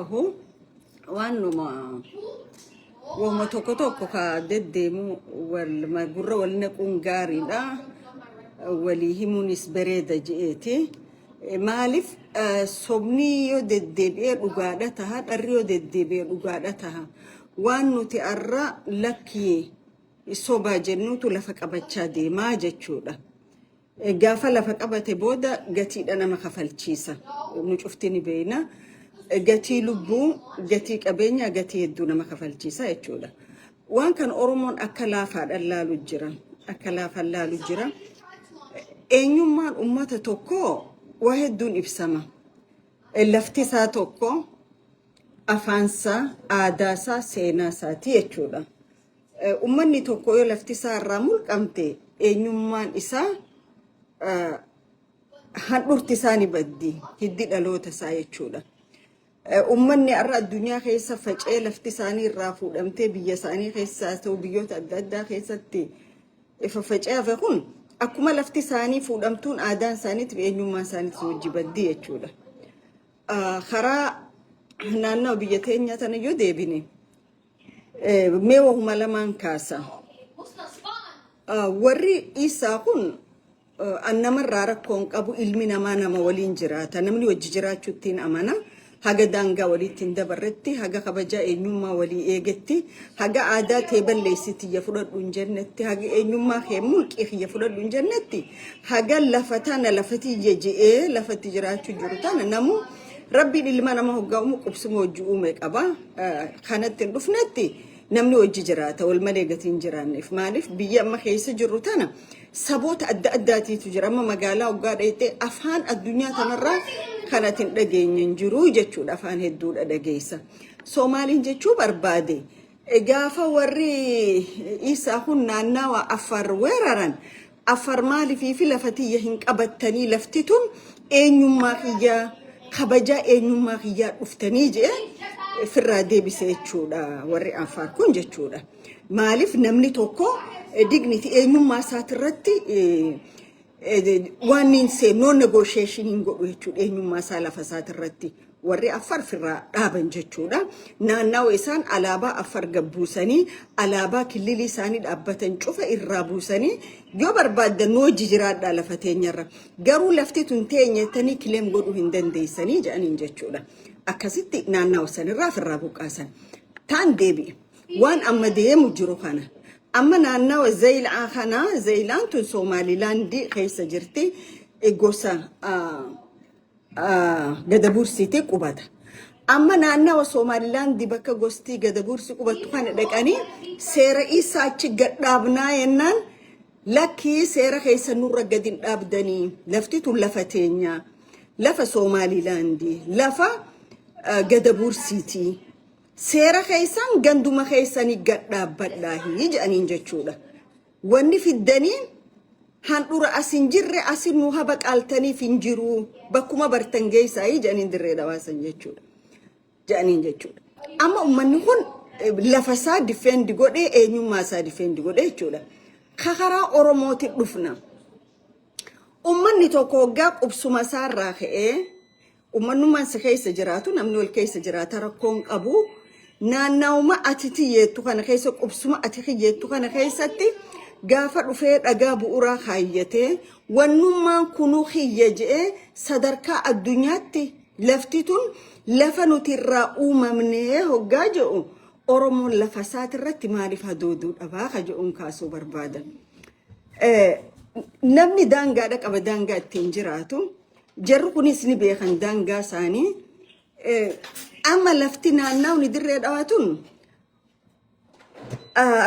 هو وانه وما توكو كددمو والما جرا ولنكون قاري لا ولي همونيس بريدة جئتي مالف صبنيو ددبير وقادتها الريو ددبير وقادتها وانو تأرى لكي صوبا جنوتو لفك أبتشادي ما جتشودا قافة لفك أبتي بودا قتيد أنا ما خفلتشيسا نشوفتني بينا قتي لبو قتي كابينيا قتي يدونا ما خفلتشيسا يتشودا وان كان أورمون أكلافا اللالو الجرا أكلافا اللالو الجرا eenyummaan ummata tokko waa hedduun ibsama. Laftisaa tokko afaansaa, aadaasaa, seenaasaati jechuudha. Ummanni tokko yoo laftisaa irraa mulqamte eenyummaan isaa handhurti isaanii baddi hiddi dhaloota isaa jechuudha. Ummanni irra addunyaa keessa faca'ee lafti isaanii irraa fuudhamtee biyya isaanii keessaa ta'u biyyoota adda addaa keessatti faca'ee kun akkuma lafti isaanii fuudhamtuun aadaan isaaniitti eenyummaan isaaniitti wajji baddi jechuudha. Karaa naannoo biyya teenyaa tana yoo deebine mee wahuma lamaan kaasa. Warri isaa kun namarraa rakkoon qabu ilmi namaa nama waliin jiraata. Namni wajji jiraachuuttiin amana. Haga daangaa waliittiin dabarretti, haga kabajaa eenyummaa walii eegetti, haga aadaa ta'e balleessiti ya fudhadhu hin jennetti, haga eenyummaa kee mulqii ya fudhadhu hin jennetti, haga lafatana lafati je'ee lafatti jiraachuu jiru tana namu rabbiin ilma nama hoggaamu qubsuma wajji uume qaba. Kanatti hin dhufnetti namni wajji jiraata wal malee gatiin jiraanneef maaliif biyya amma keessa jirru tana saboota adda addaatiitu jira. Amma magaalaa hoggaa dheeyxee afaan addunyaa kanarraa kanatin dhageenyen jiru jechuudha. Afaan hedduudha dhageessa. Soomaaliin jechuu barbaade gaafa warri isaa kun naannawa Afar weeraran Afar maaliifii fi lafatiyya hin qabattanii lafti tun eenyummaa kiyyaa kabajaa eenyummaa kiyyaa dhuftanii jee firraa deebisee jechuudha warri Afar kun jechuudha. Maaliif namni tokko dignity eenyummaa isaatirratti waan hin seem no negotiation hin godhu jechuudha. Eenyummaa isaa lafa isaatirratti warri Afar firraa dhaaban jechuudha. Naannawa isaan alaabaa Afar gabbuusanii alaabaa killilii isaanii dhaabbatan cufa irraa buusanii yoo barbaaddan noo jijiraadhaa lafa teenyarra garuu lafti tun teenyettanii kileem godhuu hin dandeessanii jedhaniin jechuudha. Akkasitti naannawa sanirraa firraa buqqaasan. Taan deebi'e waan amma deemu jiru kana. Amma naannawa Zeeilaa kana Zeeilaan tun Somaalilaandii keessa jirti gosa Gadabuursiitii qubata. Amma naannawa Somaalilaandii bakka gosti Gadabuursi qubattu kana dhaqanii seera isaa achi gadhaabnaa yennaan lakkii seera keessa nurra gadi hin dhaabdanii lafti tun lafa teenyaa lafa Somaalilaandii lafa Gadabuursiitii. Seera keessan ganduma keessanii gadhaabbadhaahi jedhaniin jechuudha. Wanni fiddanii handhura asin jirre asin nu haba qaaltaniif hin jiru bakkuma bartan geessaayi jedhaniin dirree dhawaasan jechuudha. Jedhaniin jechuudha. Amma ummanni kun lafa isaa difeendi godhee eenyummaa isaa difeendi godhee jechuudha. Karaa Oromootiin dhufna. Ummanni tokko waggaa qubsuma isaarraa ka'ee ummannummaan si keessa jiraatu namni wal keessa jiraata rakkoon qabu. Naannawuma ati tiyyeettu kana keessa qubsuma ati tiyyeettu kana keessatti gaafa dhufee dhagaa bu'uuraa kaayyatee wannummaan kunuu hiyya je'ee sadarkaa addunyaatti lafti tun lafa nuti irraa uumamnee hoggaa jedhu Oromoon lafa isaatirratti maaliif hadooduu dhabaa ka jedhuun kaasuu barbaadan. Namni daangaadha qaba daangaa ittiin jiraatu jarri kunis ni beekan daangaa isaanii. Amma lafti naannawni dirree dhawaatun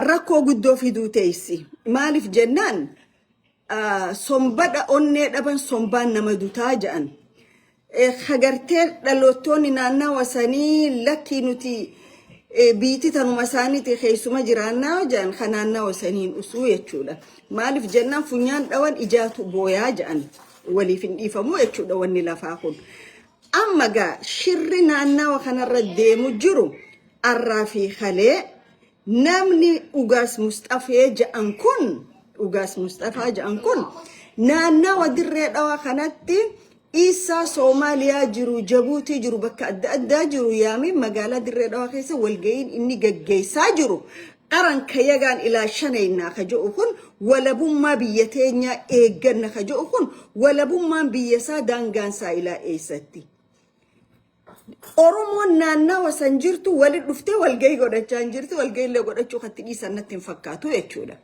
rakkoo guddoo fiduu teessi. Maaliif jennaan sombadha onnee dhaban sombaan nama dutaa jedhan. Hagartee dhaloottoonni naannawa sanii lakkii nuti biitii tanuma isaaniiti keessuma jiraannaa jedhan kan naannawa saniin usuu jechuudha. Maaliif jennaan funyaan dhawan ijaatu booyaa jedhan waliif hin dhiifamu jechuudha wanni lafaa kun. Amma gaa shirri naannawa kanarra deemu jiru arraa fi kalee namni Ugaas Mustafaa jedhan kun naannawa dirree dhawaa kanatti إيسا سوماليا جرو جبوتي جرو بكا أدى جرو يامي مقالة دري دواخيسة والقين إني قيسا جرو أران كيغان إلى شنينا خجوكن ولا بما بيتينيا إيغن خجوكن ولا بما بيسا دانغان سا إلى إيستي أرومون نانا وسنجرتو ولد دفتي والقاي قد جانجرتو والقاي اللي قد أجو خطيقي سنة تنفكاتو يتشودا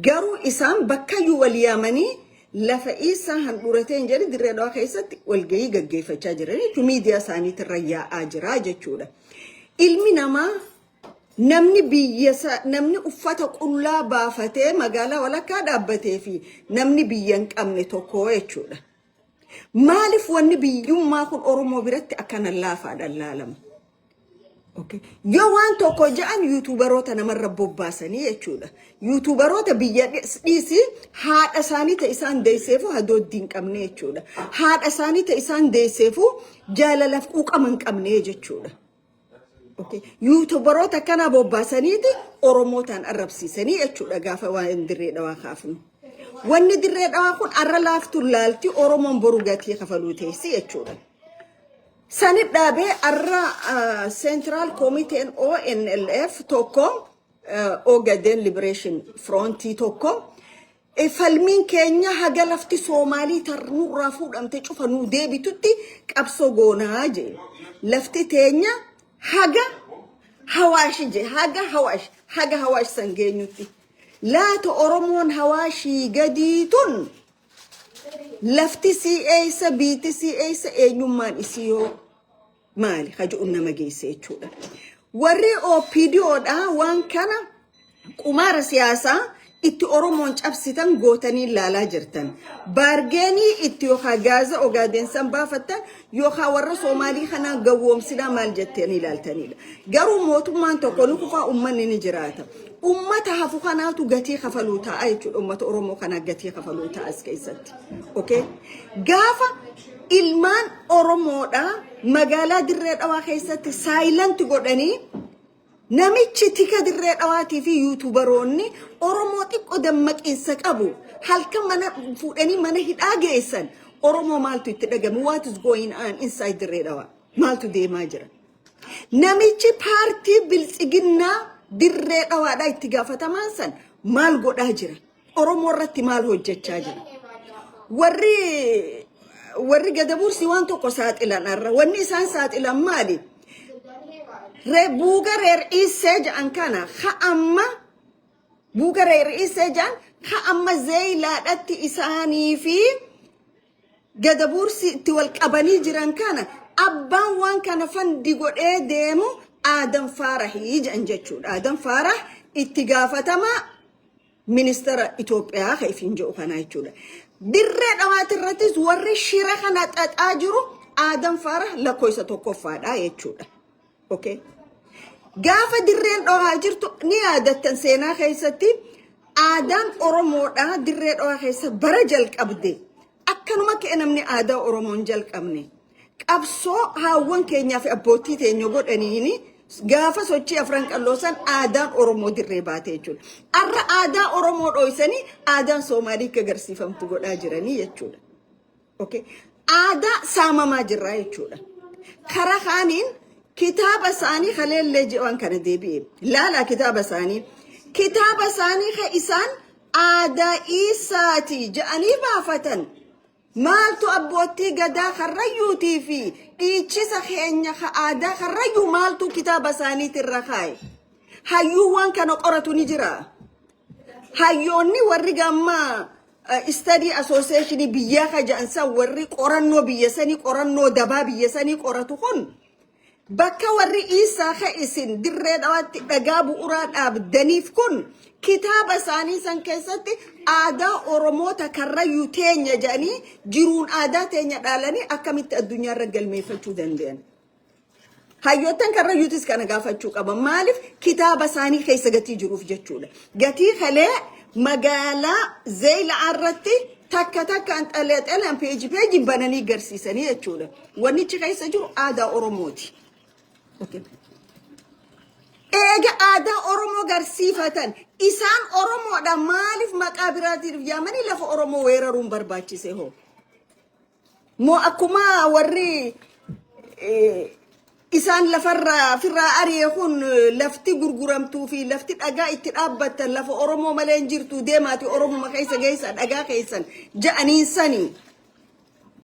قرو إسان بكايو واليامني لفئيسا هندورتين جري دري دواخيسة والقاي قد جيفة جاجراني تو ميديا ساني تريا آجرا جتشودا ilmi nama namni biyyasa namni uffata qullaa baafatee magaalaa walakkaa dhaabbatee fi namni biyyan qabne tokko jechuudha. Maaliif wanni biyyummaa kun Oromoo biratti akkana laafaadhaan laalama? Okay. Yoo waan tokko ja'an YouTuberoota namarra bobbaasanii jechuudha. YouTuberoota biyya dhiisi haadha isaanii ta'e isaan deesseefu hadooddiin qabne jechuudha. Haadha isaanii ta'e isaan deesseefu jaalalaaf quuqaman qabne jechuudha. Okay. YouTuberoota kana bobbaasaniiti Oromootaan arrabsiisanii jechuudha gaafa waan dirree dhawaa kaafnu. Wanni dirree dhawaa kun arra laaftu laalti Oromoon boru gatii kafaluu teessi jechuudha. Sanib dhabe arra Central Committee ONLF tokko Ogaden Liberation Front tokko falmin keenya haga lafti Somali tarnurraa fuudhamte cufanu deebitutti qabsoo goonaa je lafti teenya haga hawaashi je haga hawaash sangeenyutti laata Oromoon hawaashi gadiitun lafti si'eessa biiti si'eessa eenyummaan isiyoo maali hajuun nama geesse jechuudha. Warri OPDOdha waan kana qumaara siyaasaa itti Oromoon cabsitan gootanii laalaa jirtan. Baargeenii itti yookaan gaaza Ogaden san baafattan yookaan warra Soomaalii kana gawwoomsinaa maal jettanii ilaaltanidha. Garuu mootummaan tokko ni kufaa uummanni ni jiraata. Ummata hafu kanaatu gatii kafaluu ta'a jechuudha. Ummata Oromoo kana gatii kafaluu ta'a as keessatti. Okay? Gaafa ilmaan Oromoodha magaalaa dirree dhawaa keessatti silent godhanii namichi tika dirree dhawaatii fi YouTuberoonni Oromoo xiqqoo dammaqiinsa qabu halkan mana fuudhanii mana hidhaa geessan Oromoo maaltu itti dhagame? What is going on inside dirree dhawaa? Maaltu deemaa jira? Namichi paartii biltsiginnaa dirree dhawaadhaa itti gaafatamaan san maal godhaa jira? Oromoo irratti maal hojjechaa jira? Warri Gadabuursi waan tokko saaxilan arra wanni isaan saaxilan maali? Buuga reer isee ja'an kana ha'amma buuga reer isee ja'an ha'amma zeeylaadhatti isaanii fi Gadabuursi itti wal qabanii jiran kana abbaan waan kana fandi godhee deemu Adam Farahii ja'an jechuudha. Adam Farah itti gaafatama ministeera Itoophiyaa kaifin jedhu kana jechuudha. Dirree dhawaati irrattis warri shira kana xaxaa jiru Adam Farah lakkoofsa tokkoffaadha jechuudha. Okay. Gaafa dirreen dhawaa jirtu ni yaadattan seenaa keessatti aadaan Oromoodha dirree dhawaa keessa bara jalqabde. Akkanuma ka'e namni aadaa Oromoon jalqabne. Qabsoo haawwan keenyaa fi abbootii teenya godhaniini gaafa sochii afran qalloosan aadaan Oromoo dirree baate jechuudha. Arra aadaa Oromoo dhoysanii aadaan Soomaalii agarsiifamtu godhaa jiranii jechuudha. Okay. Aadaa saamamaa jirraa jechuudha. Karaa kaaniin kitaaba isaanii khaleellee jedhan kana deebi'e. Laala kitaaba isaanii ka isaan aadaa isaati jedhanii baafatan. Maaltu abbootii gadaa karrayyuutii fi dhiichisa keenya ka aadaa karrayyuu maaltu kitaaba isaaniitti irra kaa'e. Hayyuu waan kana qoratu ni jira. Hayyoonni warri gammaa study association biyyaa ka ja'ansan warri qorannoo biyya sanii qorannoo dabaa biyya sanii qoratu kun bakka warri isaa ka isin dirree dhawaatti dhagaa bu'uuraa dhaabdaniif kun kitaaba isaanii san keessatti aadaa Oromoota karrayyuu teenya jedhanii jiruun aadaa teenya dhaalanii akkamitti addunyaarra galmeeffachuu danda'an. Hayyoottan karrayyuutis kana gaafachuu qaban. Maaliif kitaaba isaanii keessa gatii jiruuf jechuudha. Gatii kalee magaalaa Zeeyilaa irratti takkaan xaleexalaan peeji bananii garsiisanii jechuudha. Wannichi keessa jiru aadaa Oromooti. Okay. Eega aadaa Oromoo garsiifatan isaan Oromoodha maaliif maqaa biraatiif yaamanii lafa Oromoo weeraruun barbaachise hoo? مو أكما وري إسان لفرا فرا أري يكون لفتي غرغرمتو في لفتي أجا إتقابت لف أورمو ملين جرتو ديماتي أورمو ما كيسا جيسا أجا كيسا جاني سني